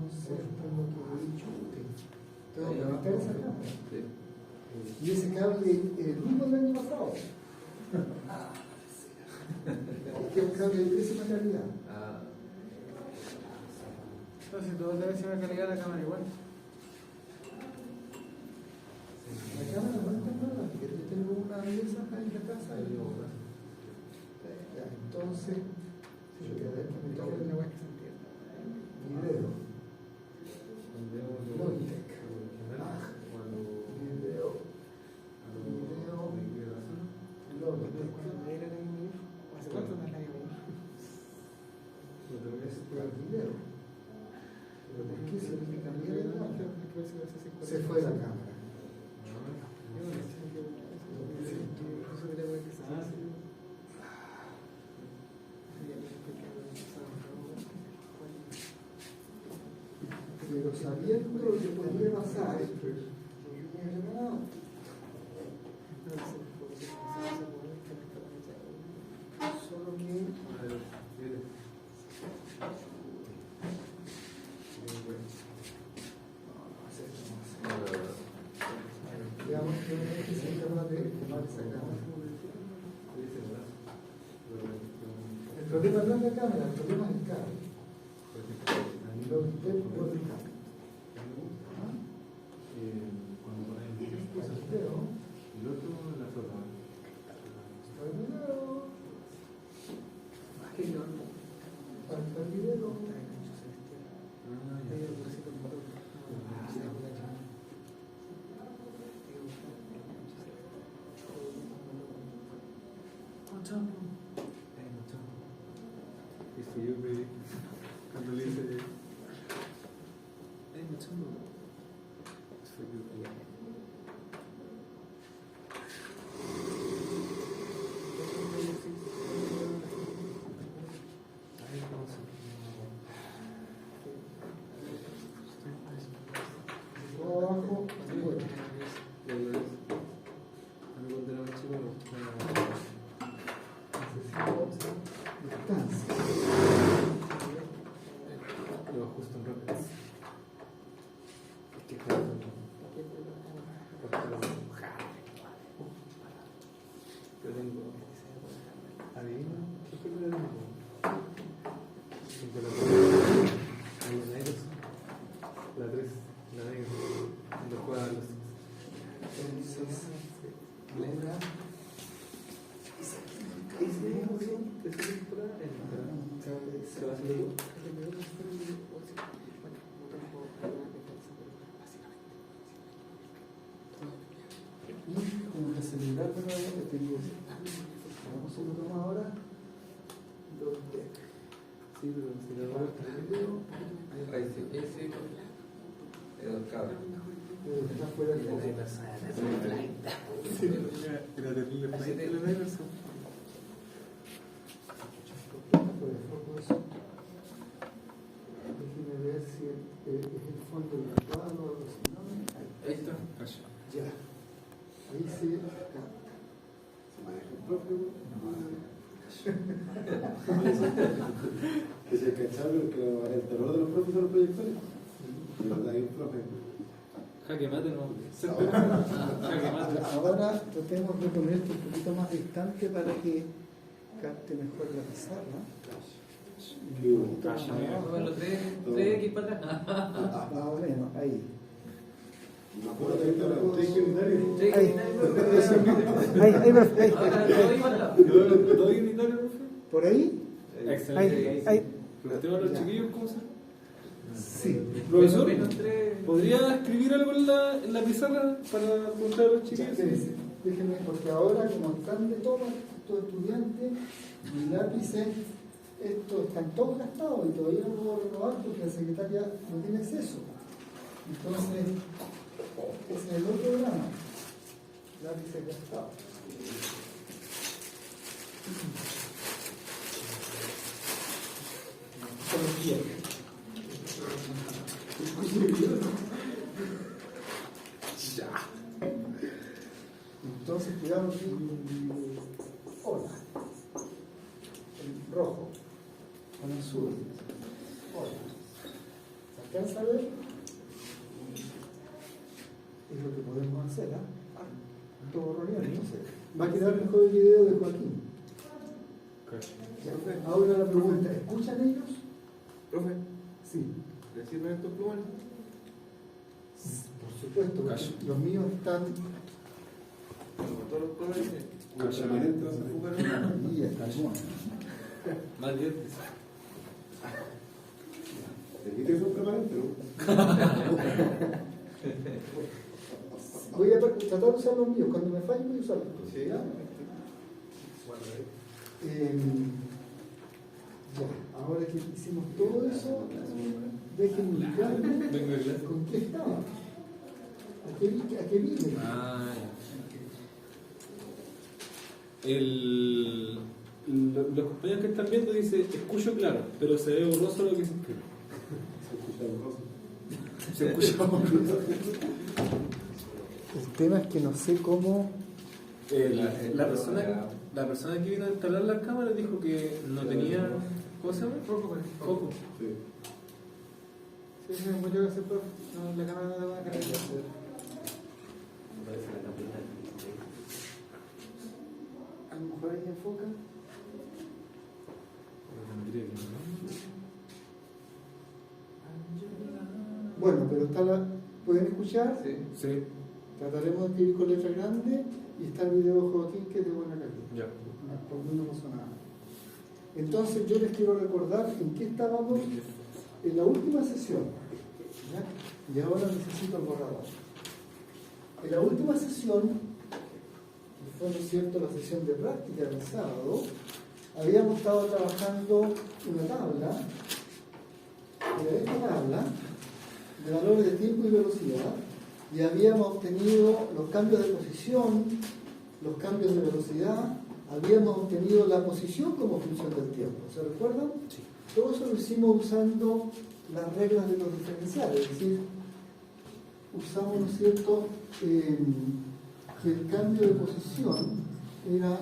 entonces, por lo que he dicho, tengo que conectar esa cámara. Y ese cable es el mismo del año pasado. Que es un cable de pésima calidad. Entonces, todo debe ser la calidad de la cámara igual. La cámara no es tan mala, porque yo tengo una de esas ahí en la casa. Entonces, si yo quedé aquí, me toca Una web que se entienda. video. Logitech. Video. Logitech. ¿Hace cuánto no es la que me Esto es video. Pero ¿por qué se me cambió de imagen? Se fue la cámara. Pero sabiendo lo que podría pasar, solo que digamos que se trata de tomar esa cámara. El problema no es la cámara, el problema es el cable. Lo que usted puede dejar. Pues el video. El otro la foto. El video. Falta el video. Cuando le dice Abajo, bueno. Distancia. lo justo en ropa. Yo tengo. ¿Adivina? ¿Qué película tengo? Tengo la negros. La 3, la negra. Cuando juega los. Entonces, ahora. ¿Esa temporada? ¿Se va a hacer? Y como que acelerar nuevamente, te digo, vamos a hacerlo más ahora. Logitech. Sí, pero si lo Falta el video. Ahí sí, el cable. Está fuera del foco. era terrible. Fuera del foco eso. Déjeme ver si es el fondo del cuadro o algo así. ¿No? Ahí está. Ya. Ahí se maneja el propio. Que se cacharon que el terror de los profes son los proyectores. Y los de ahí un profe. Jaque mate, no. Jaque mate. Ahora tratemos de ponerte un poquito más distante para que capte mejor la pizarra. Qué Un poquito más abajo. Bueno, 3X para atrás. Más o menos, ahí. Me acuerdo que ahorita usted es unitario. Ahí. Ahora todo igual al ¿Todo unitario, profe? ¿Por ahí? Excelente. Ahí. ¿Planteó a los Ya. chiquillos cómo se? Sí. Profesor, menos 3. ¿podría escribir algo en la pizarra para preguntar a los chiquillos? Déjenme, porque ahora como están de todo estos estudiantes, mis lápices, estos están todos gastados y todavía no puedo renovar porque la secretaria no tiene acceso. Entonces, ese es el otro programa. Lápices gastados. Se los quiero. Ya. Entonces, cuidado aquí. Hola. El rojo. Con el azul. Hola. alcanza a ver, es lo que podemos hacer, todo rodeado. Entonces, va a quedar mejor el video de Joaquín. Ya, ahora la pregunta, ¿escuchan ellos? Profe, Sí, ¿le sirven estos plumones? por supuesto, porque Cacho. los míos están Como todos los colores, Cacho. los permanentes se enfocan ahí, están buenos. Más bien. ¿Te quites un permanente, no? Voy a tratar de usar los míos, cuando me fallen voy a usarlos. Sí. ¿Ya? Ya, ahora que hicimos todo eso, déjenme ubicarme Vengo de clase. con qué estaba. ¿A qué vine? Ah, ya. Los compañeros que están viendo dicen, escucho claro, pero se ve borroso lo que se escribe. Se escucha borroso. Se escucha borroso. El tema es que no sé cómo. La persona que vino a instalar las cámaras dijo que no tenía. ¿Cómo se llama? Poco parece. Coco. Sí. Sí, sí, mucho que hacer, profe. No, la cámara no te va a querer. A lo mejor ahí enfoca. Bueno, pero está la. ¿Pueden escuchar? Sí. Sí, Trataremos de escribir con letra grande y está el video de Joaquín que es de buena calidad. ya. Por mí no pasó nada. Entonces yo les quiero recordar en qué estábamos en la última sesión. ¿Ya? Y ahora necesito el borrador. En la última sesión, que fue, ¿no es cierto?, la sesión de práctica del sábado, habíamos estado trabajando una tabla, de esta tabla, de valores de tiempo y velocidad, y habíamos obtenido los cambios de posición, los cambios de velocidad, habíamos obtenido la posición como función del tiempo. ¿Se recuerdan? Sí. Todo eso lo hicimos usando las reglas de los diferenciales, es decir, usamos, ¿no es cierto?, que el cambio de posición era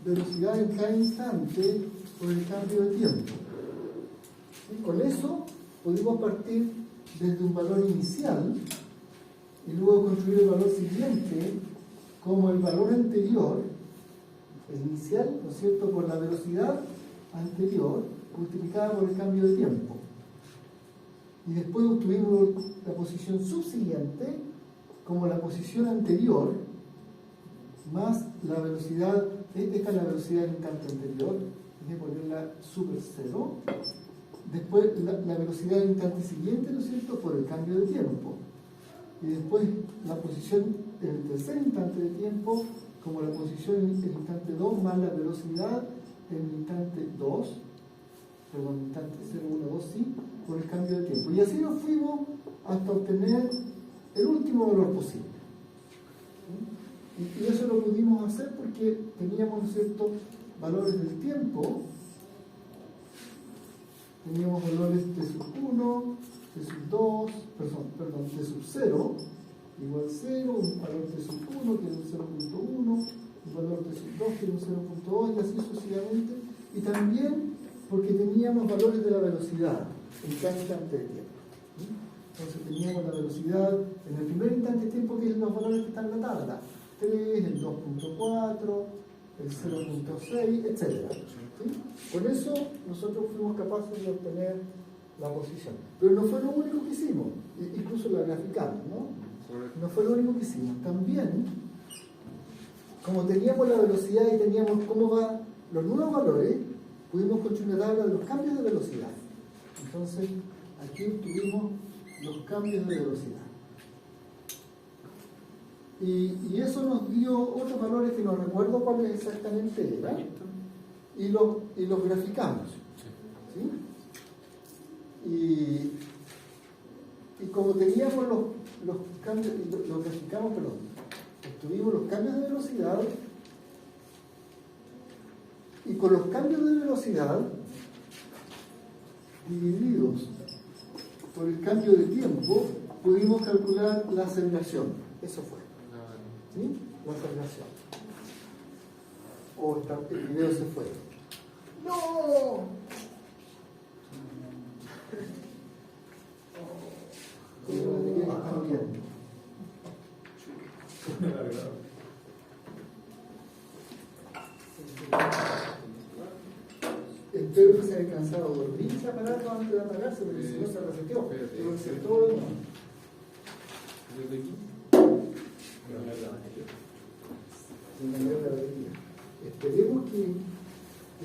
velocidad en cada instante por el cambio de tiempo. ¿Sí? Con eso pudimos partir desde un valor inicial y luego construir el valor siguiente como el valor anterior, el inicial, ¿no es cierto?, por la velocidad anterior multiplicada por el cambio de tiempo. Y después obtuvimos la posición subsiguiente como la posición anterior más la velocidad, esta es la velocidad del instante anterior, hay que ponerla super cero. Después la velocidad del instante siguiente, ¿no es cierto?, por el cambio de tiempo. Y después la posición en el tercer instante de tiempo como la posición en el instante 2 más la velocidad en el instante 2, perdón, instante 0, 1, 2, sí, por el cambio de tiempo. Y así nos fuimos hasta obtener el último valor posible. ¿Sí? Y eso lo pudimos hacer porque teníamos, ¿no es cierto?, valores del tiempo. Teníamos valores T sub 1, T sub 2, perdón, T sub 0, igual 0, un valor T sub 1 que es un 0.1, un valor T sub 2 que es un 0.2 y así sucesivamente. Y también porque teníamos valores de la velocidad en cada instante de tiempo. ¿Sí? Entonces teníamos la velocidad en el primer instante de tiempo, que es los valores que están en la tabla: 3, el 2.4, el 0.6, etc. ¿Sí? Con eso nosotros fuimos capaces de obtener la posición. Pero no fue lo único que hicimos, incluso la graficamos, ¿no? No fue lo único que hicimos. También, como teníamos la velocidad y teníamos cómo van los nuevos valores, pudimos construir una tabla de los cambios de velocidad. Entonces, aquí tuvimos los cambios de velocidad. Y eso nos dio otros valores que no recuerdo cuáles exactamente eran, y los graficamos. ¿Sí? Y como teníamos los cambios, los graficamos, perdón, obtuvimos los cambios de velocidad, y con los cambios de velocidad divididos por el cambio de tiempo, pudimos calcular la aceleración. Eso fue. ¿Sí? La aceleración. El video se fue. ¡No! viendo. Espero que se haya alcanzado a dormir ese aparato antes de apagarse, porque si no se reseteó. Tengo que hacer todo de nuevo. ¿Desde aquí? Sin cambiar la batería. Esperemos que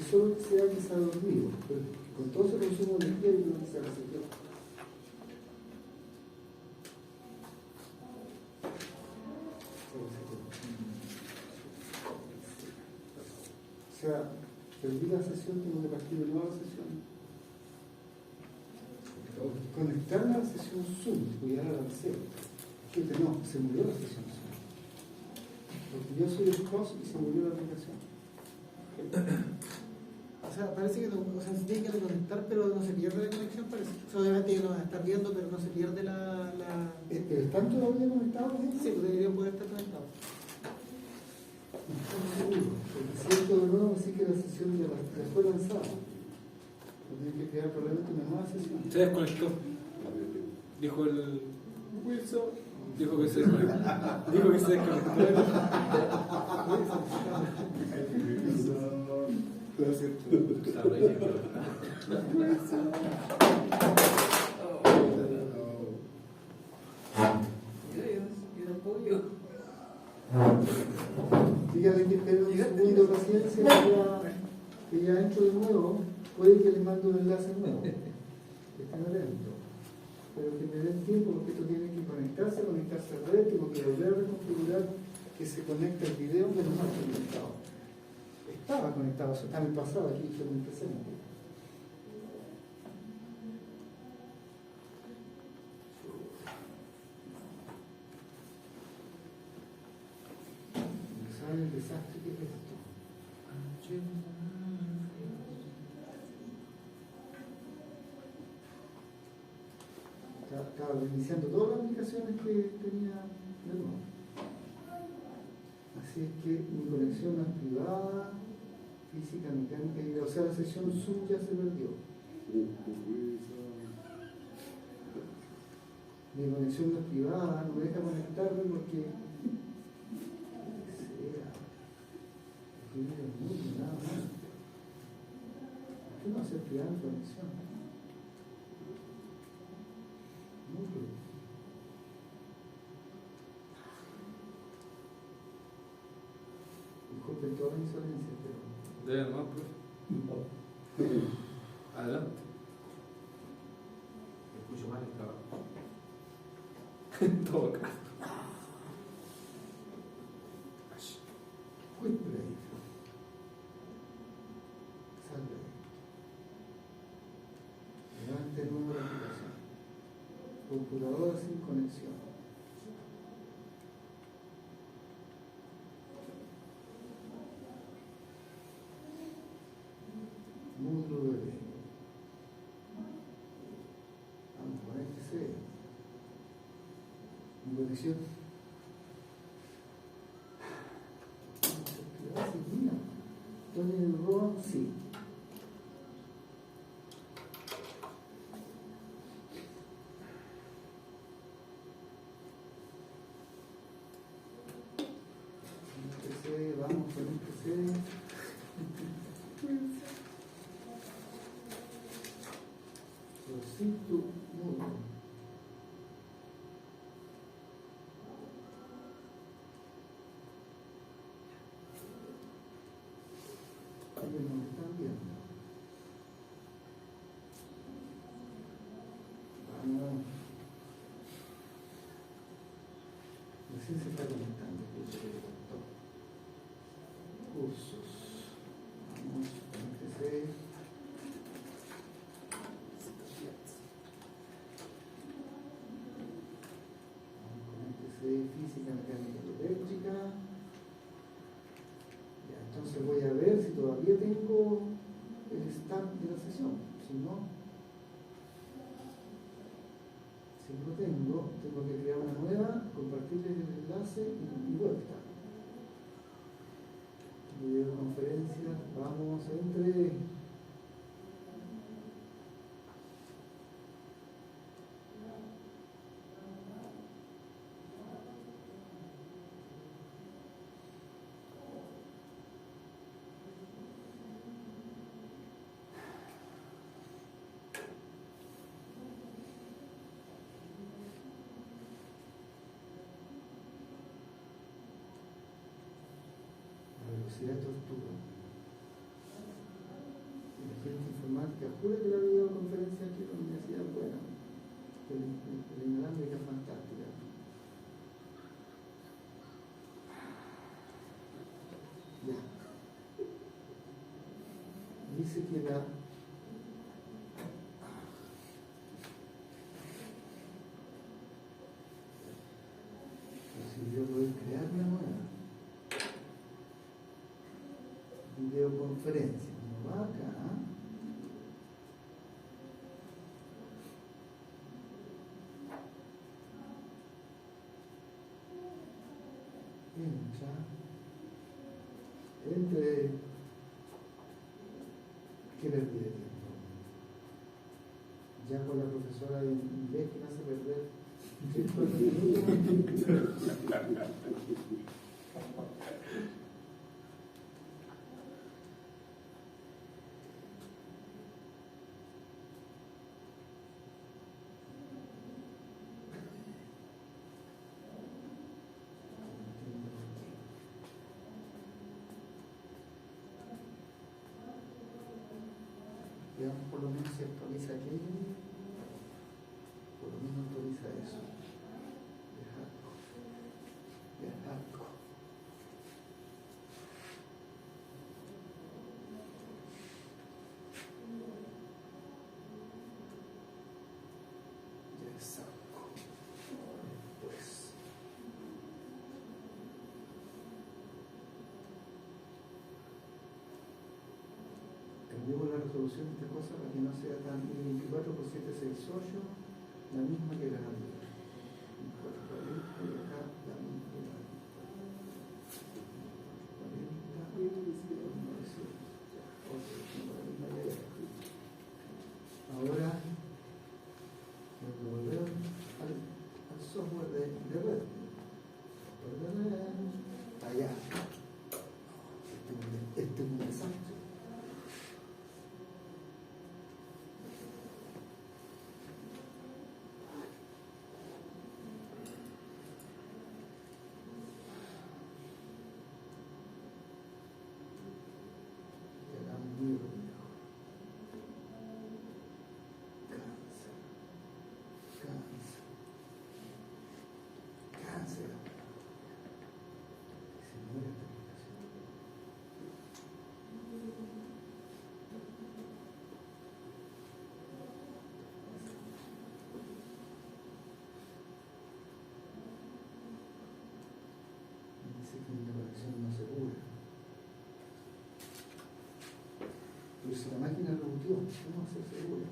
solo sea que se ha dormido, pero con todo ese consumo de energía yo creo que se reseteó. O sea, perdí la sesión, tengo que partir de nueva sesión. Conectarme a la sesión Zoom, voy a dar al cero. Gente, no, se murió la sesión Zoom. Porque yo soy el host y se murió la aplicación. O sea, parece que se tiene que reconectar, pero no se pierde la conexión, parece. O sea, obviamente lo van a estar viendo, pero no se pierde la... ¿Pero están todavía conectados? Sí, pues deberían poder estar conectados. No estoy seguro, porque siento de nuevo así que la sesión ya fue lanzada. Tiene que crear probablemente una nueva sesión. Se desconectó. Dijo el Wilson. Dijo que se desconectó. Dijo que se desconectó. Dígale que espero un segundo de paciencia, que ya entro de nuevo, puede que les mande un enlace nuevo. Estén atentos. Pero que me den tiempo porque esto tiene que conectarse a red, tengo que volver a reconfigurar que se conecte el video, menos mal que conectado. Estaba conectado, eso está en el pasado, aquí estoy en el presente. ¿Saben el desastre que es esto? Estaba reiniciando todas las aplicaciones que tenía de nuevo. Así es que mi conexión no es privada, física, mecánica, o sea, la sesión Zoom ya se perdió. Mi conexión no es privada, no me deja conectarme porque nada más. ¿Qué no hace privada mi conexión? Disculpen toda la insolencia, pero... Debe más, pues. Adelante. Escucho mal el trabajo. En todo caso. Quick break. Salve. Levante el número de aplicación. Computadora sin conexión. Módulo bebé. Vamos, conéctese. Mi conexión. Tony el Roa, sí. Conéctese, vamos, conéctese. Rosito, módulo. Ellos nos están viendo. Vamos. Recién se está conectando. Cursos. Vamos, conéctese. Física, mecánica y eléctrica. Ya, entonces voy a ver si todavía tengo el start de la sesión. Si no tengo, tengo que crear una nueva, compartir el enlace y vuelta. Videoconferencia, vamos, entre. Universidad de Tortuga. Y la gente informática jura que la videoconferencia aquí en la universidad es buena. La inalámbrica es fantástica. Ya. Dice que la yo voy a crear una nueva videoconferencia. No va acá. Entre ¿qué pérdida de tiempo? Ya con la profesora de inglés que me hace perder. Digamos, por lo menos se actualiza aquello, por lo menos actualiza eso. Dejarlo. Ya saco. Pues. Cambiemos la resolución de esta cosa para que no sea tan 24 por 768, la misma que la anterior. 24 y acá la misma que la ahora voy a volver al software de red. Allá. Este es un desastre. Una conexión no segura. Pero si la máquina rebutió, ¿cómo va a ser segura?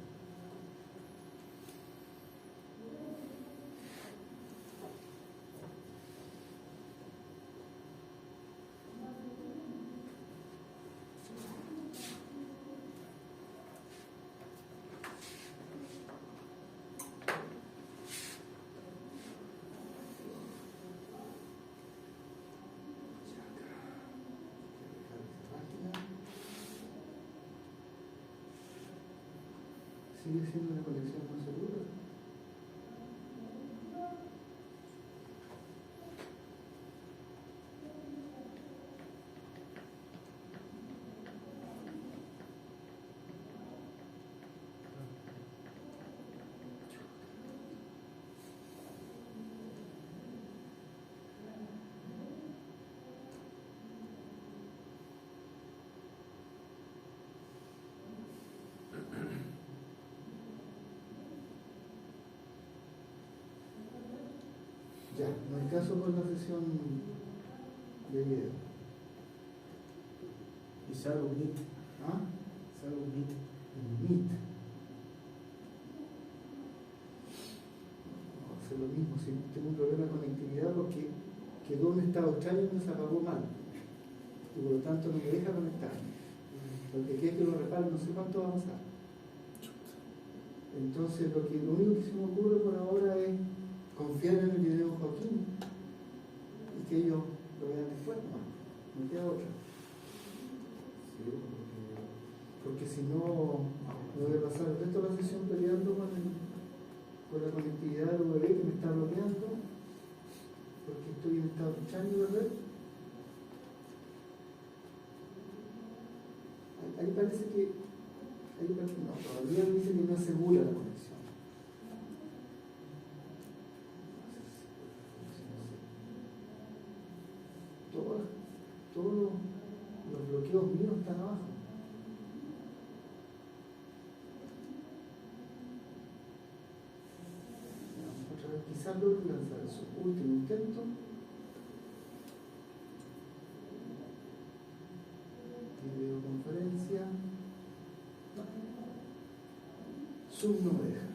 Sigue siendo una conexión no segura. Ya, no hay caso con la sesión de video. Y salgo Meet. ¿Ah? Salgo Meet. Meet. Vamos a hacer lo mismo. Si tengo un problema de conectividad porque quedó un estado extraño y se apagó mal. Y por lo tanto no me deja conectarme. Porque quiere que lo repare, no sé cuánto va a pasar. Entonces lo único que se me ocurre por ahora es confiar en el video de Joaquín y que ellos lo vean después, no queda otra. Sí, porque si no, me voy a pasar el resto de la sesión peleando con la conectividad del UV que me está bloqueando, porque estoy en estado extraño de red. ahí parece que, no, todavía dice que no es segura la conexión. Todos los bloqueos míos están abajo. Otra vez, quizás logro lanzar su último intento. Videoconferencia. Zoom no me deja.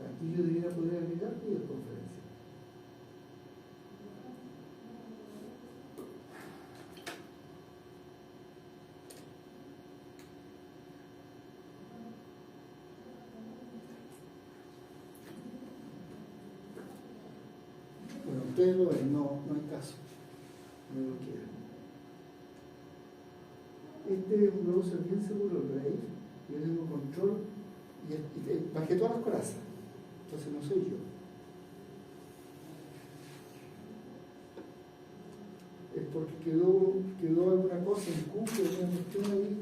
Aquí yo debería poder agregar videoconferencia. Bueno, ustedes lo ven, no hay caso. No lo quieren. Este es un browser bien seguro, el Brave. Yo tengo control y bajé todas las corazas. Entonces no soy yo. Es porque quedó alguna cosa en Google, alguna cuestión ahí.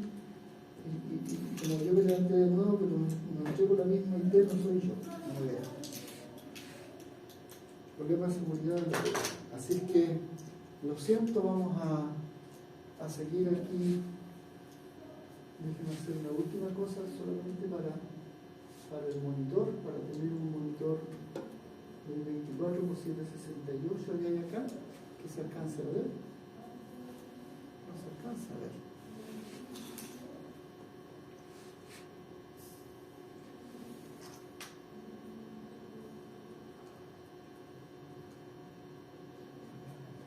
Y como yo me levanté de nuevo, pero no estoy con la misma ID, no soy yo. No me vean. Problema de seguridad de la red. Así que, lo siento, vamos a seguir aquí. Déjenme hacer una última cosa solamente para el monitor, para tener un monitor de 24 por 768 que hay acá, que se alcance a ver. No se alcanza a ver.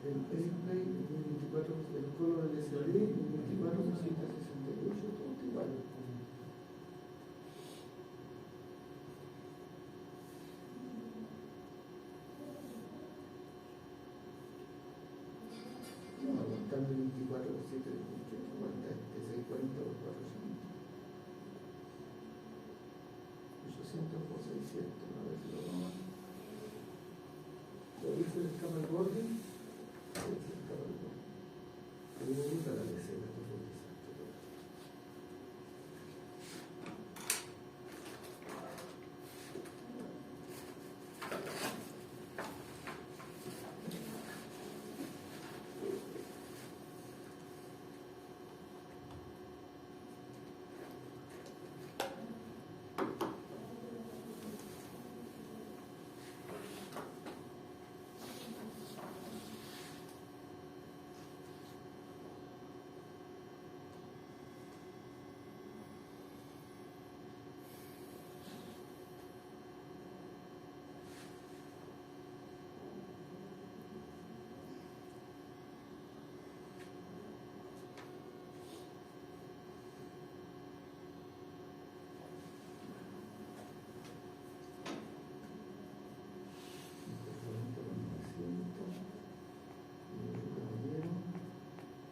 El display, el 24, el color LCD, el 24 por 768, todo igual. No, aguantar el 24 por 7, aguanta este 640 por 400. 800 por 600, a ver si lo vamos a... ¿Todavía se le escapa el borde? Sí, se le escapa el borde. A mí me gusta la lecera, esto fue un desastre.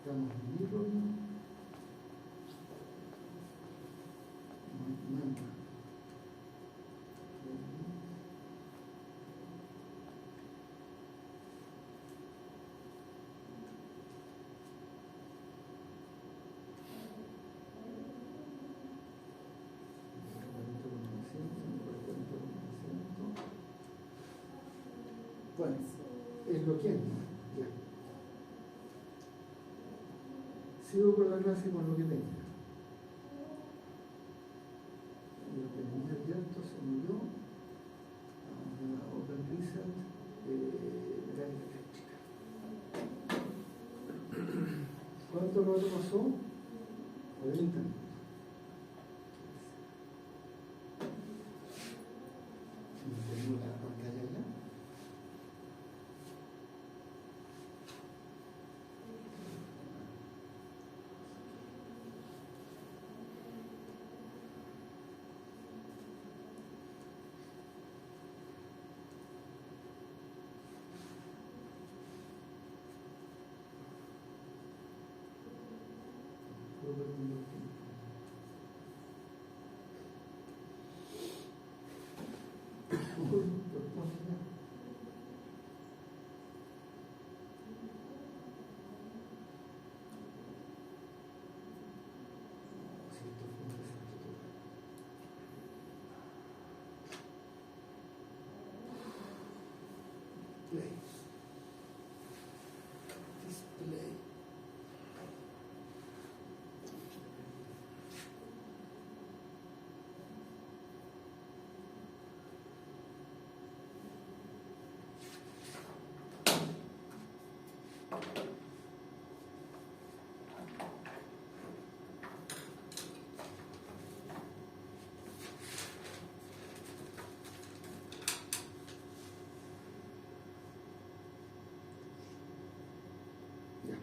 Estamos en libro, bueno, es lo que es, ya. Sigo con la clase con lo que tenga. Lo que tenía abierto se murió. Open Reset de la eléctrica. ¿Cuánto rato pasó? 40 minutos. ¿Tengo la pantalla ya? Puedo ver un tiempo. Display. Display. Ya.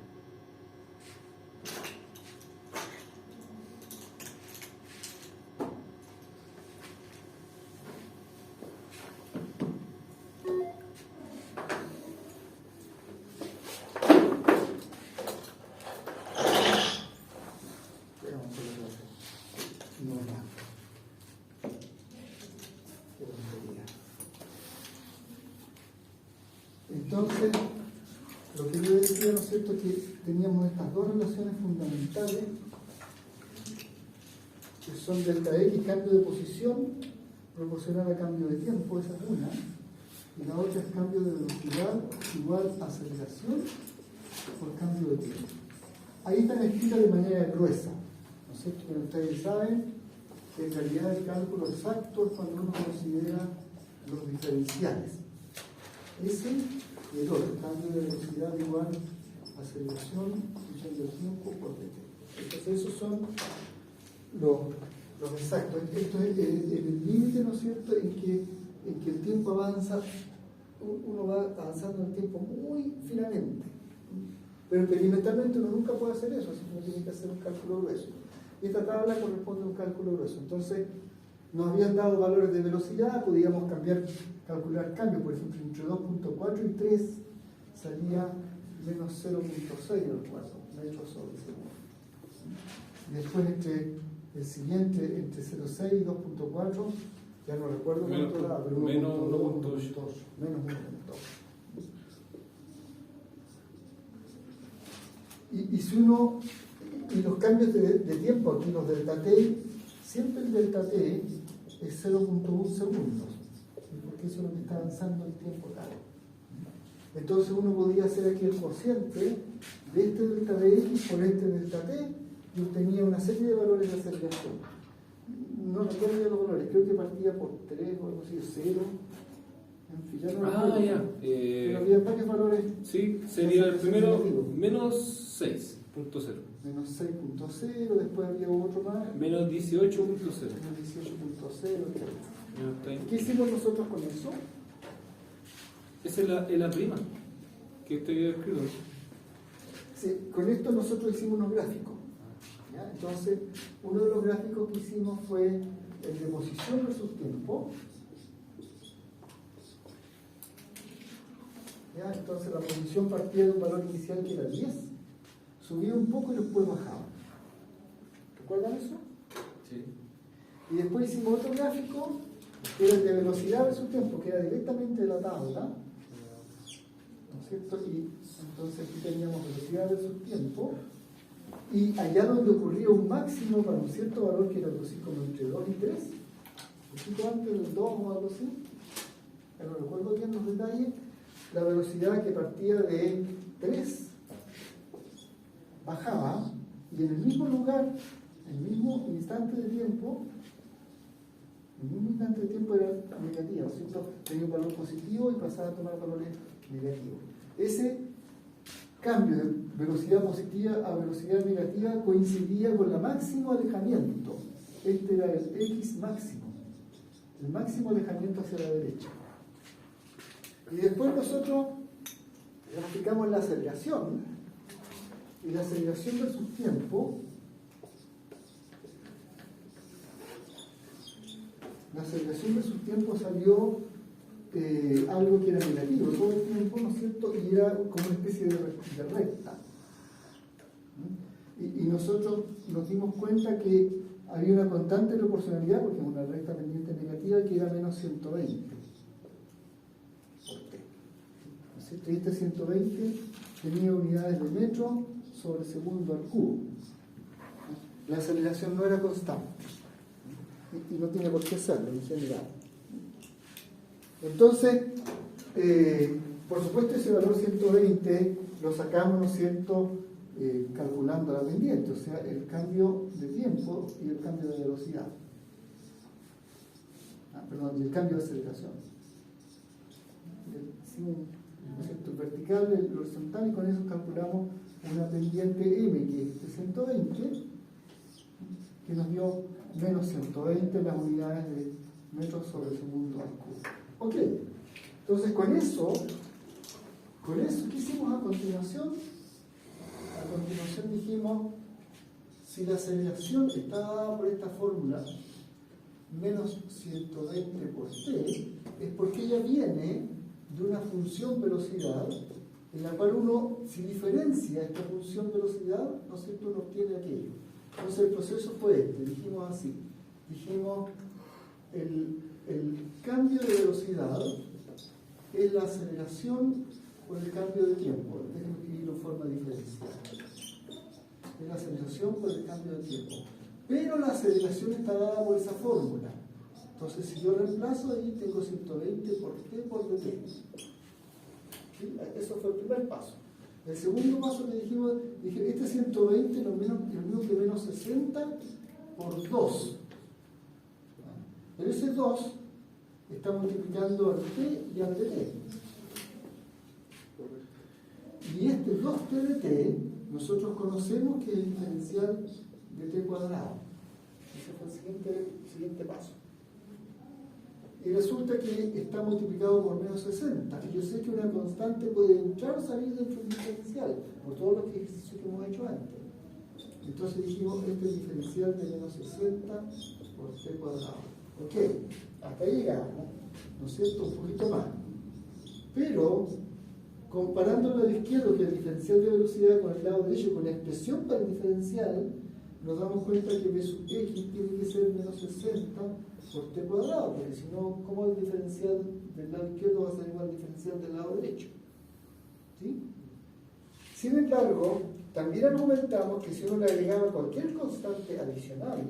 Veamos por la clase. No, no. Qué tontería. Entonces, lo que yo decía, ¿no es cierto?, que teníamos estas dos relaciones fundamentales, que son delta X, cambio de posición, proporcional a cambio de tiempo, esa es una, y la otra es cambio de velocidad igual a aceleración por cambio de tiempo. Ahí están escritas de manera gruesa, ¿no es cierto?, pero ustedes saben que en realidad el cálculo exacto es cuando uno considera los diferenciales. Ese y el otro, cambio de velocidad igual a aceleración función del tiempo por dt. Entonces esos son los exactos. Esto es el límite, ¿no es cierto?, en que el tiempo avanza, uno va avanzando en el tiempo muy finamente. Pero experimentalmente uno nunca puede hacer eso, así que uno tiene que hacer un cálculo grueso. Y esta tabla corresponde a un cálculo grueso. Entonces, nos habían dado valores de velocidad, podíamos calcular cambios, por ejemplo, entre 2.4 y 3 salía menos 0.6 metros sobre segundo. Y después entre el siguiente, entre 0.6 y 2.4, ya no recuerdo cuánto era, pero menos 1.8. 1.8. Menos 1.8. Y si uno, y los cambios de tiempo, aquí los delta t, siempre el delta t es 0.1 segundos, porque eso es lo que está avanzando el tiempo acá. Entonces uno podía hacer aquí el cociente de este delta de x por este delta t y obtenía una serie de valores de aceleración. No recuerdo ya los valores, creo que partía por 3 o algo así, 0. En fin, ya no recuerdo. Ya. Pero había varios valores. Sí, sería el primero Negativo. menos 6.0. Menos 6.0, después había otro más. Menos 18.0. Menos 18.0. ¿Qué hicimos nosotros con eso? Esa es la prima que usted había escrito. Sí, con esto nosotros hicimos unos gráficos. ¿Ya? Entonces, uno de los gráficos que hicimos fue el de posición versus tiempo. ¿Ya? Entonces, la posición partía de un valor inicial que era 10, subía un poco y después bajaba. ¿Recuerdan eso? Sí. Y después hicimos otro gráfico que era el de velocidad versus tiempo, que era directamente de la tabla, ¿no es cierto? Y entonces aquí teníamos velocidad versus tiempo, y allá donde ocurría un máximo para un cierto valor que era algo así como entre 2 y 3, un poquito antes del 2 o algo así, pero no recuerdo bien los detalles, la velocidad que partía de 3 bajaba, y en el mismo lugar, en el mismo instante de tiempo, era negativo, ¿cierto? Tenía un valor positivo y pasaba a tomar valores negativos. Ese cambio de velocidad positiva a velocidad negativa coincidía con el máximo alejamiento. Este era el X máximo, el máximo alejamiento hacia la derecha. Y después nosotros graficamos la aceleración, y la aceleración versus tiempo. La aceleración de sus tiempos salió algo que era negativo todo el tiempo, ¿no es cierto? Y era como una especie de recta. Y nosotros nos dimos cuenta que había una constante proporcionalidad, porque es una recta pendiente negativa, que era menos 120 por t. ¿No es cierto? Y este 120 tenía unidades de metro sobre segundo al cubo. La aceleración no era constante. Y no tiene por qué serlo en general. Entonces, Por supuesto, ese valor 120 lo sacamos, ¿no es cierto?, calculando la pendiente, o sea, el cambio de tiempo y el cambio de velocidad. Y el cambio de aceleración. ¿No es cierto?, el vertical, el horizontal, y con eso calculamos una pendiente M, que es de 120, que nos dio menos 120 las unidades de metros sobre segundo al cubo. Ok, entonces con eso, ¿qué hicimos a continuación? A continuación dijimos, si la aceleración está dada por esta fórmula, menos 120 por t, es porque ella viene de una función velocidad, en la cual uno, si diferencia esta función velocidad, ¿no es cierto?, uno obtiene aquello. Entonces el proceso fue este, dijimos así, dijimos el cambio de velocidad es la aceleración por el cambio de tiempo. Déjenme escribirlo en forma diferencial. Es la aceleración por el cambio de tiempo. Pero la aceleración está dada por esa fórmula. Entonces, si yo reemplazo ahí, tengo 120 por t por dt. ¿Sí? Eso fue el primer paso. El segundo paso que dijimos, dije, este 120 es lo mismo que menos 60 por 2. Pero ese 2 está multiplicando al t y al dt. Y este 2t de t, nosotros conocemos que es el diferencial de t cuadrado. Ese fue el siguiente paso. Y resulta que está multiplicado por menos 60. Y yo sé que una constante puede entrar o salir dentro del diferencial, por todos los ejercicios que hemos hecho antes. Entonces dijimos, este es el diferencial de menos 60 por t cuadrado. Ok, hasta ahí llegamos, ¿no es cierto? Un poquito más. Pero, comparándolo al izquierdo, que es el diferencial de velocidad, con el lado derecho, con la expresión para el diferencial, nos damos cuenta que b sub x tiene que ser menos 60 por t cuadrado, porque si no, ¿cómo el diferencial del lado izquierdo va a ser igual al diferencial del lado derecho? ¿Sí? Sin embargo, también argumentamos que si uno le agregaba cualquier constante adicional,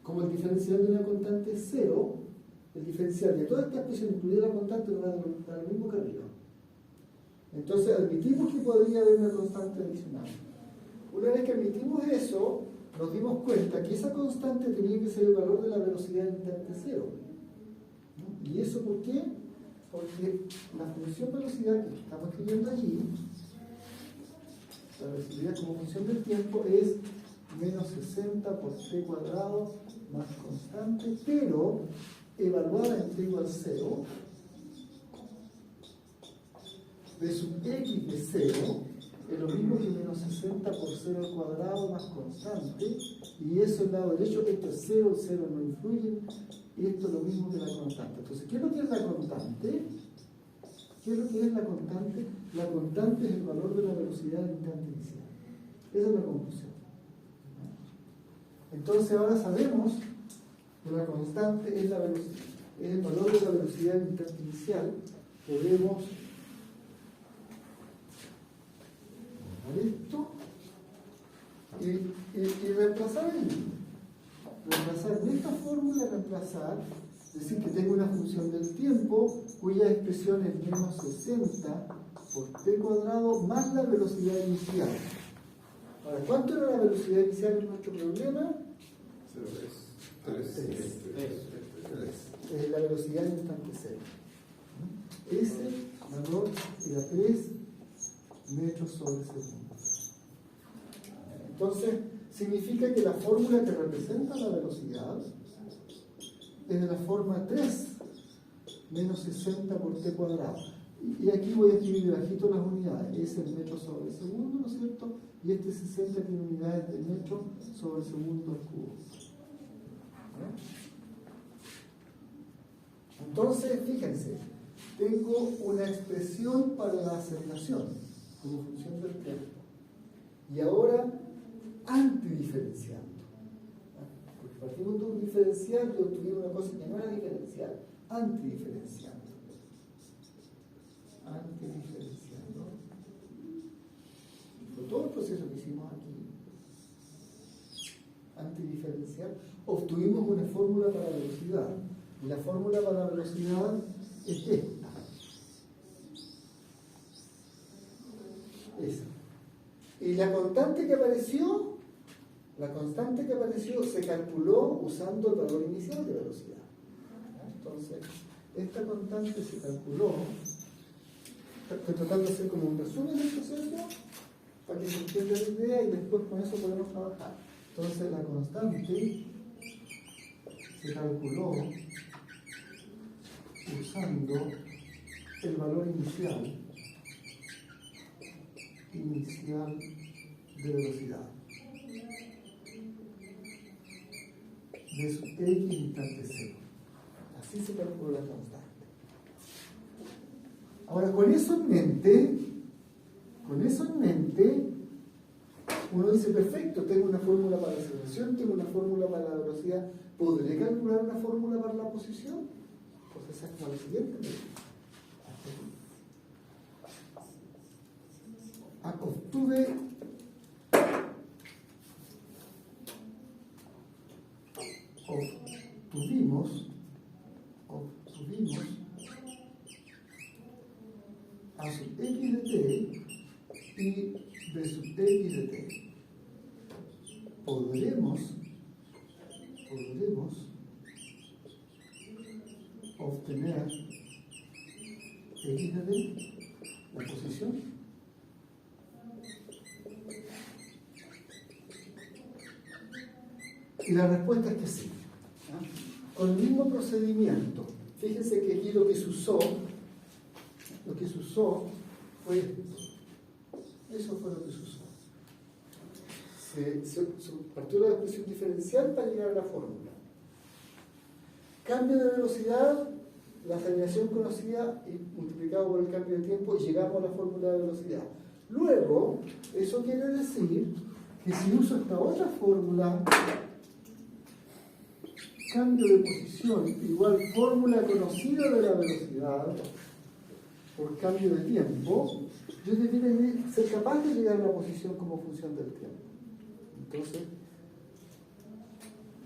como el diferencial de una constante es 0, el diferencial de toda esta expresión, incluida la constante, nos va a dar lo mismo que arriba. Entonces admitimos que podría haber una constante adicional. Una vez que admitimos eso, nos dimos cuenta que esa constante tenía que ser el valor de la velocidad en instante cero. ¿No? ¿Y eso por qué? Porque la función velocidad que estamos escribiendo allí, la velocidad como función del tiempo, es menos 60 por t cuadrado más constante, pero evaluada en t igual 0, b sub x de 0 es lo mismo que menos 60 por 0 al cuadrado más constante, y eso el lado derecho, esto es 0, el 0 no influye, y esto es lo mismo que la constante. Entonces, ¿qué es lo que es la constante? ¿Qué es lo que es la constante? La constante es el valor de la velocidad del instante inicial. Esa es la conclusión. Entonces ahora sabemos que la constante es el valor de la velocidad del instante inicial. Podemos esto y reemplazar ahí. Reemplazar en esta fórmula, decir que tengo una función del tiempo cuya expresión es menos 60 por t cuadrado más la velocidad inicial. Ahora, ¿cuánto era la velocidad inicial en nuestro problema? 3. Es la velocidad en instante 0. Ese valor era 3 metros sobre segundo. Entonces, significa que la fórmula que representa la velocidad es de la forma 3 menos 60 por t cuadrado. Y aquí voy a escribir debajito las unidades. Es el metro sobre segundo, ¿no es cierto? Y este 60 tiene unidades de metro sobre segundo al cubo. Entonces, fíjense, tengo una expresión para la aceleración como función del tiempo. Y ahora, antidiferenciando. Porque partimos de un diferencial y obtuvimos una cosa que no era diferencial. Antidiferenciando. Fue todo el proceso que hicimos aquí. Antidiferencial. Obtuvimos una fórmula para la velocidad. Y la fórmula para la velocidad es esta. Esa. Y la constante que apareció se calculó usando el valor inicial de velocidad. Entonces, esta constante se calculó. Estoy tratando de hacer como un resumen del proceso para que se entienda la idea y después con eso podemos trabajar. Entonces, la constante se calculó usando el valor inicial de velocidad de su x instante cero. Así se calcula la constante. Ahora, con eso en mente, uno dice, perfecto, tengo una fórmula para la aceleración, tengo una fórmula para la velocidad, ¿podré calcular una fórmula para la posición? Pues esa es como la siguiente. Obtuvimos a sub x de t y b sub x de t. Podremos obtener x de t, la posición. Y la respuesta es que sí. Con el mismo procedimiento. Fíjense que aquí lo que se usó fue esto. Eso fue lo que se usó. Se partió la expresión diferencial para llegar a la fórmula. Cambio de velocidad, la aceleración conocida y multiplicado por el cambio de tiempo y llegamos a la fórmula de velocidad. Luego, eso quiere decir que si uso esta otra fórmula, cambio de posición igual fórmula conocida de la velocidad por cambio de tiempo, yo debería ser capaz de llegar a la posición como función del tiempo. Entonces,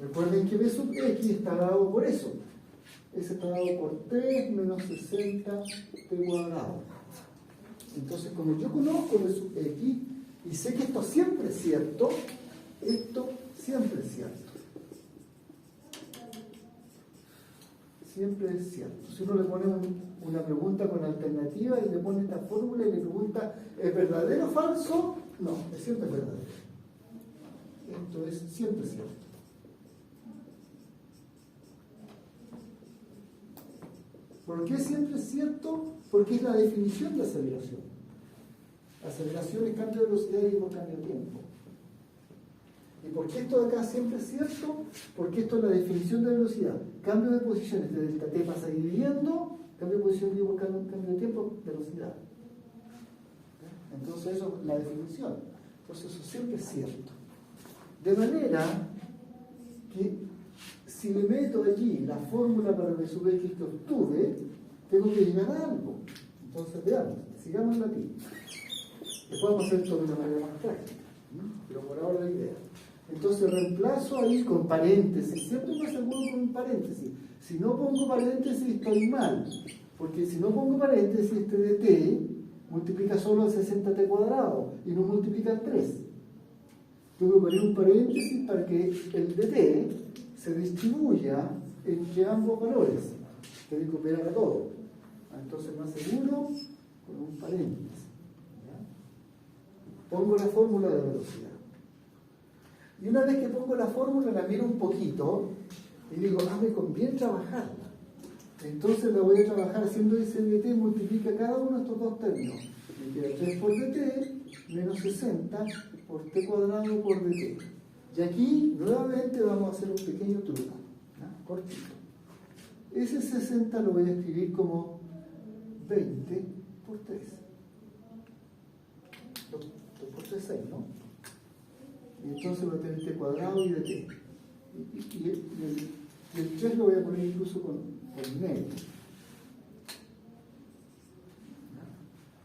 recuerden que b sub x está dado por eso. Ese está dado por 3 menos 60 t cuadrado. Entonces, como yo conozco b sub x y sé que esto siempre es cierto, esto siempre es cierto. Siempre es cierto. Si uno le pone una pregunta con alternativa y le pone esta fórmula y le pregunta, ¿es verdadero o falso? No, es siempre verdadero. Esto es siempre cierto. ¿Por qué siempre es cierto? Porque es la definición de aceleración. Aceleración es cambio de velocidad y por cambio de tiempo. ¿Y por qué esto de acá siempre es cierto? Porque esto es la definición de velocidad. Cambio de posición, este delta t pasa dividiendo, cambio de posición dividido por cambio de tiempo, velocidad. Entonces eso es la definición. Entonces eso siempre es cierto. De manera que si le meto allí la fórmula para b sub x que obtuve, tengo que llegar a algo. Entonces veamos, sigamos la ti. Después vamos a hacer esto de una manera más práctica. Pero por ahora la idea. Entonces reemplazo ahí con paréntesis. Siempre me aseguro con un paréntesis. Si no pongo paréntesis estoy mal. Porque si no pongo paréntesis, este de t multiplica solo el 60t cuadrado y no multiplica el 3. Tengo que poner un paréntesis para que el de t se distribuya entre ambos valores. Tengo que operar a todo. Entonces me aseguro con un paréntesis. Pongo la fórmula de velocidad. Y una vez que pongo la fórmula, la miro un poquito y digo, me conviene trabajarla. Entonces la voy a trabajar haciendo ese dt, multiplica cada uno de estos dos términos. Me queda 3 por dt menos 60 por t cuadrado por dt. Y aquí, nuevamente, vamos a hacer un pequeño truco, cortito. Ese 60 lo voy a escribir como 20 por 3. 2 por 3 es 6, ¿no? Y entonces voy a tener t cuadrado y dt. Y el 3 lo voy a poner incluso con medio.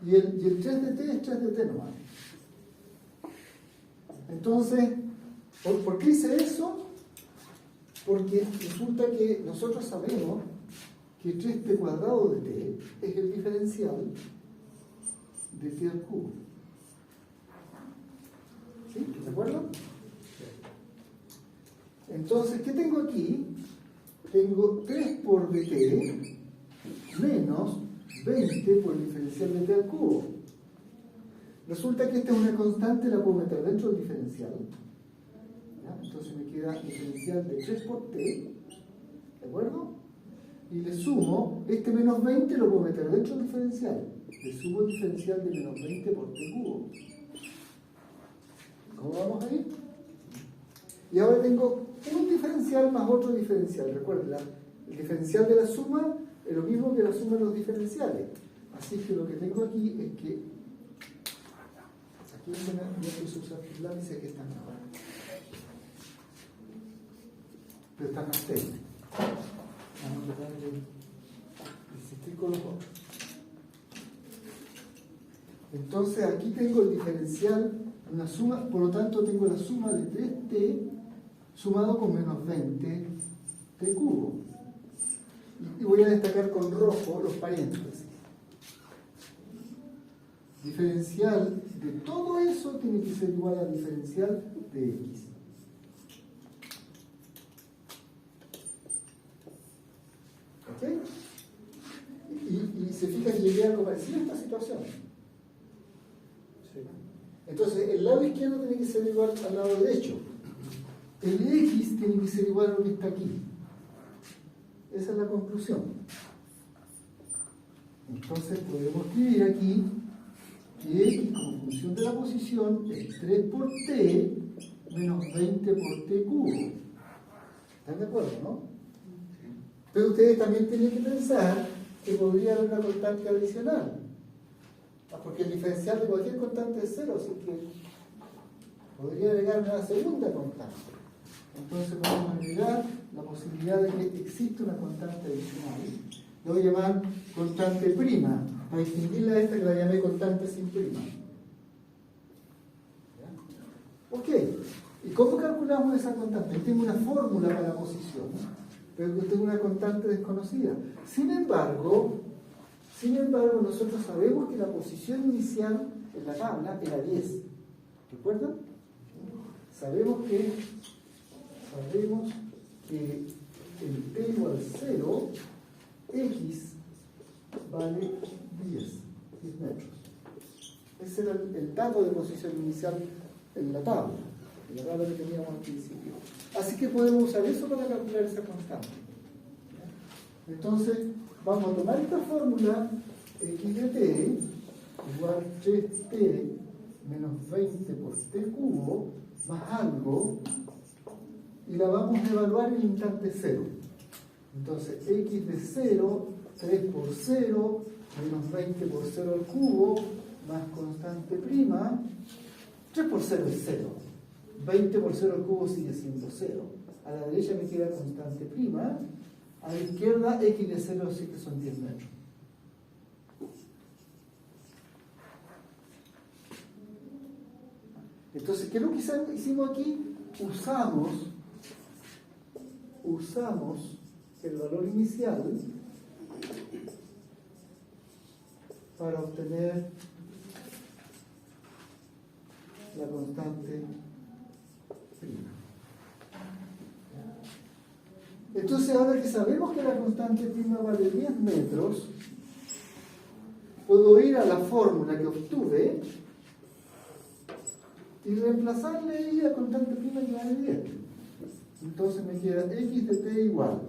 Y el 3 de t es 3 de t nomás. Entonces, ¿por qué hice eso? Porque resulta que nosotros sabemos que 3t cuadrado de t es el diferencial de t al cubo. ¿Sí? ¿De acuerdo? Entonces, ¿qué tengo aquí? Tengo 3 por dt menos 20 por el diferencial de t al cubo. Resulta que esta es una constante, la puedo meter dentro del diferencial. ¿Ya? Entonces me queda el diferencial de 3 por t, ¿de acuerdo? Y le sumo, este menos 20 lo puedo meter dentro del diferencial. Le sumo el diferencial de menos 20 por t cubo. ¿Cómo vamos ahí? Y ahora tengo un diferencial más otro diferencial. Recuerden, el diferencial de la suma es lo mismo que la suma de los diferenciales. Así que lo que tengo aquí es que aquí yo empiezo a usar los lápices que están mejor. Pero están más técnicos. Vamos a tratar de insistir con los otros. Entonces aquí tengo el diferencial, una suma, por lo tanto tengo la suma de 3t sumado con menos 20 t cubo. Y voy a destacar con rojo los paréntesis. Diferencial de todo eso tiene que ser igual al diferencial de x. ¿Ok? Y se fija que llegué a convencer esta situación. Entonces, el lado izquierdo tiene que ser igual al lado derecho. El x tiene que ser igual a lo que está aquí. Esa es la conclusión. Entonces, podemos escribir aquí que x como función de la posición es 3 por t menos 20 por t cubo. ¿Están de acuerdo, no? Pero ustedes también tienen que pensar que podría haber una constante adicional. Porque el diferencial de cualquier constante es 0, así que podría agregar una segunda constante. Entonces podemos agregar la posibilidad de que exista una constante adicional. Lo voy a llamar constante prima, para distinguirla de esta que la llamé constante sin prima. ¿Ya? Ok, ¿y cómo calculamos esa constante? Yo tengo una fórmula para la posición, pero tengo una constante desconocida. Sin embargo, nosotros sabemos que la posición inicial en la tabla era 10. ¿Recuerdan? Sabemos que en t igual 0, x vale 10 metros. Ese era el dato de posición inicial en la tabla que teníamos al principio. Así que podemos usar eso para calcular esa constante. Entonces, vamos a tomar esta fórmula x de t igual 3t menos 20 por t cubo más algo, y la vamos a evaluar en el instante 0. Entonces, x de 0, 3 por 0, menos 20 por 0 al cubo, más constante prima. 3 por 0 es 0. 20 por 0 al cubo sigue siendo 0. A la derecha me queda constante prima. A la izquierda, x de 0 sí que son 10 metros. Entonces, ¿qué es lo que hicimos aquí? Usamos el valor inicial para obtener la constante prima. Entonces, ahora que sabemos que la constante prima vale 10 metros, puedo ir a la fórmula que obtuve y reemplazarle ahí la constante prima que vale 10. Entonces me queda x de t igual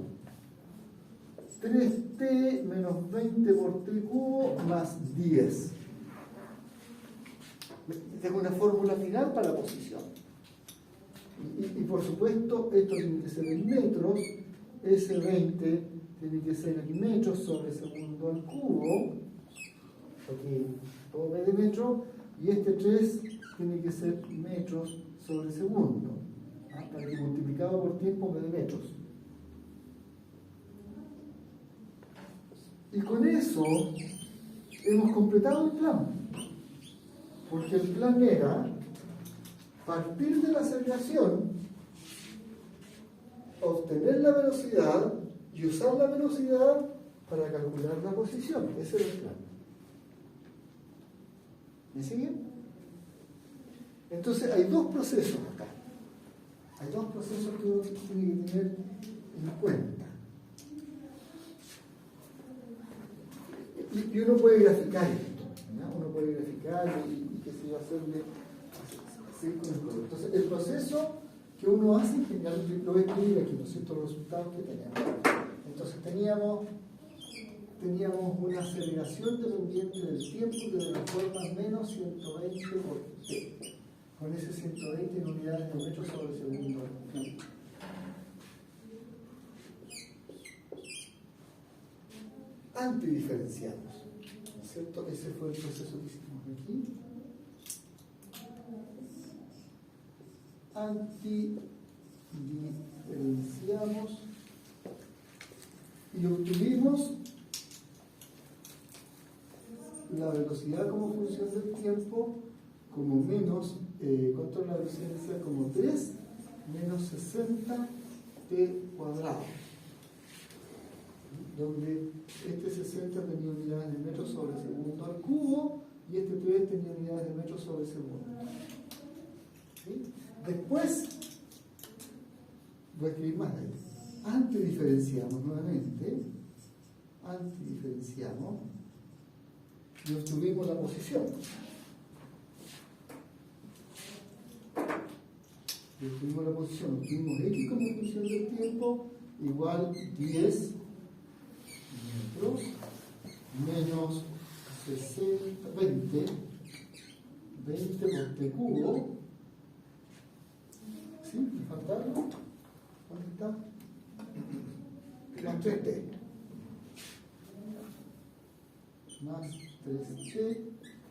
3t menos 20 por t cubo más 10. Tengo una fórmula final para la posición. Y por supuesto, esto tiene que ser en metros, ese 20 tiene que ser en metros sobre segundo al cubo, aquí todo v de metro, y este 3 tiene que ser metros sobre segundo, para que multiplicado por tiempo me dé metros. Y con eso hemos completado el plan, porque el plan era partir de la aceleración obtener la velocidad y usar la velocidad para calcular la posición. Ese es el plan. ¿Me siguen? Entonces hay dos procesos acá. Hay dos procesos que uno tiene que tener en cuenta. Y uno puede graficar esto, ¿no? Uno puede graficar y que se va a hacerle así con el color. Entonces el proceso que uno hace en general, lo voy a escribir aquí, ¿no es cierto? Los resultados que tenemos. Entonces teníamos una aceleración dependiente del tiempo que de la forma menos 120 por t, con ese 120 en unidades de metros sobre segundo. Antidiferenciados, ¿no es cierto? Ese fue el proceso que hicimos aquí. Antidiferenciamos y obtuvimos la velocidad como función del tiempo como menos, contra la velocidad como 3 menos 60 t cuadrado, donde este 60 tenía unidades de metros sobre segundo al cubo y este 3 tenía unidades de metros sobre segundo. ¿Sí? Después voy a escribir más de ahí. Antidiferenciamos nuevamente, antidiferenciamos y obtuvimos la posición. Y obtuvimos la posición, obtuvimos x como función del tiempo igual 10 metros menos 60, 20 por t cubo. ¿Sí? ¿Me falta algo? ¿Dónde está? Más 3t. Más 3t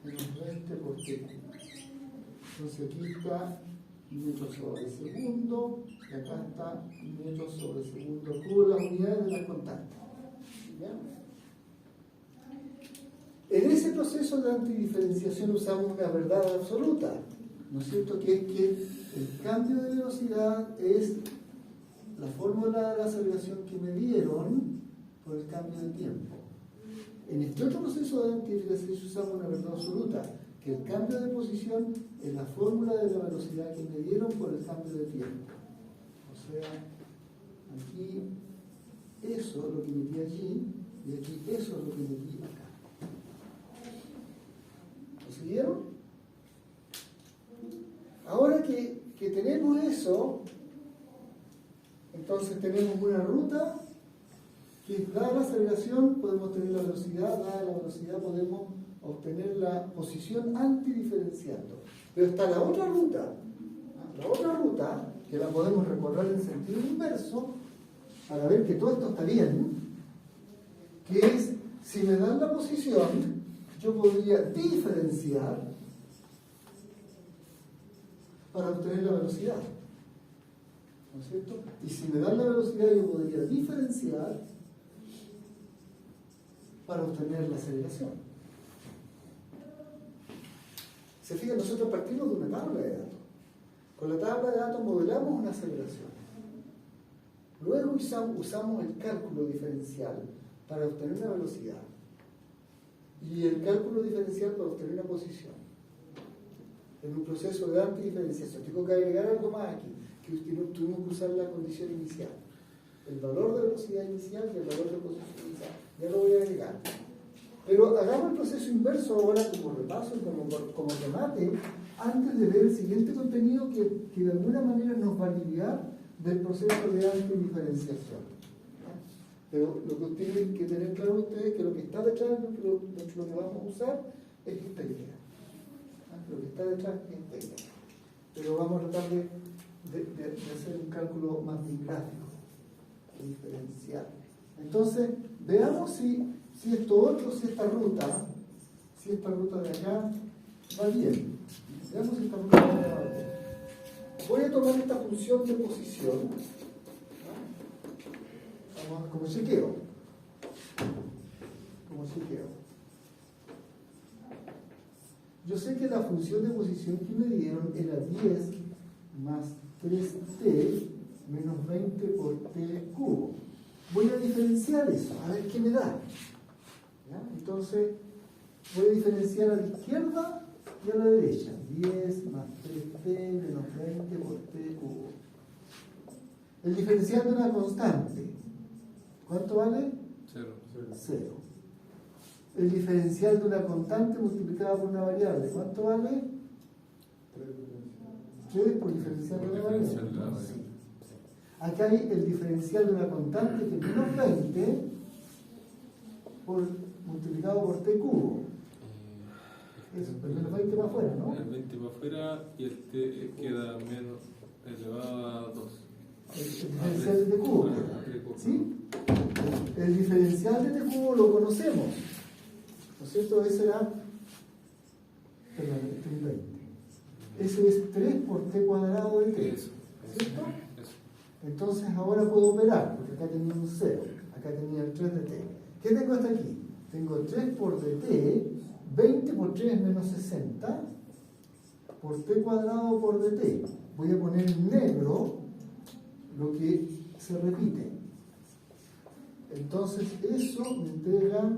menos 20 por t. Entonces aquí está metros sobre segundo y acá está metros sobre segundo cubo, las unidades de las constantes. ¿Ya? En ese proceso de antidiferenciación usamos una verdad absoluta, ¿no es cierto? Que es que el cambio de velocidad es la fórmula de la aceleración que me dieron por el cambio de tiempo. En este otro proceso de antidiferenciación usamos una verdad absoluta, que el cambio de posición es la fórmula de la velocidad que me dieron por el cambio de tiempo. O sea, aquí eso es lo que metí allí y aquí eso es lo que metí acá. ¿Lo siguieron? Ahora que tenemos eso, entonces tenemos una ruta que, dada la aceleración, podemos tener la velocidad, dada la velocidad podemos obtener la posición antidiferenciando. Pero está la otra ruta, que la podemos recorrer en sentido inverso para ver que todo esto está bien, que es, si me dan la posición, yo podría diferenciar para obtener la velocidad, ¿no es cierto? Y si me dan la velocidad, yo podría diferenciar para obtener la aceleración. Se fijan, nosotros partimos de una tabla de datos. Con la tabla de datos modelamos una aceleración. Luego usamos el cálculo diferencial para obtener una velocidad. Y el cálculo diferencial para obtener una posición. En un proceso de antidiferenciación. Tengo que agregar algo más aquí, que tuvimos que usar la condición inicial. El valor de velocidad inicial y el valor de posición inicial. Ya lo voy a agregar. Pero hagamos el proceso inverso ahora como repaso, como remate, antes de ver el siguiente contenido que de alguna manera nos va a aliviar del proceso de antidiferenciación. Pero lo que tienen que tener claro ustedes es que lo que está detrás de lo que vamos a usar es esta idea. Lo que está detrás es esta idea. Pero vamos a tratar de hacer un cálculo más bien gráfico, diferencial. Entonces, veamos si esto otro, si esta ruta de acá va bien. Veamos si esta ruta de acá va bien. Voy a tomar esta función de posición, vamos como chequeo. Yo sé que la función de posición que me dieron era 10 más 3t menos 20 por t cubo. Voy a diferenciar eso, a ver qué me da. ¿Ya? Entonces, voy a diferenciar a la izquierda y a la derecha. 10 más 3t menos 20 por t cubo. El diferencial de una constante, ¿cuánto vale? 0. 0. El diferencial de una constante multiplicada por una variable, ¿cuánto vale? 3 por diferencial de una variable. Sí. Acá hay el diferencial de una constante que es menos 20 multiplicado por t cubo. Eso, el menos 20 para afuera, ¿no? El 20 para afuera y el t queda menos elevado a 2. El diferencial de t cubo queda. ¿Sí? El diferencial de t cubo lo conocemos. ¿No es cierto? Ese era. Perdón, este es 20. Ese es 3 por t cuadrado de t. Eso. ¿Cierto? Eso. Entonces ahora puedo operar, porque acá tenía un 0, acá tenía el 3 de t. ¿Qué tengo hasta aquí? Tengo 3 por dt, 20 por 3 es menos 60, por t cuadrado por dt. Voy a poner en negro lo que se repite. Entonces eso me entrega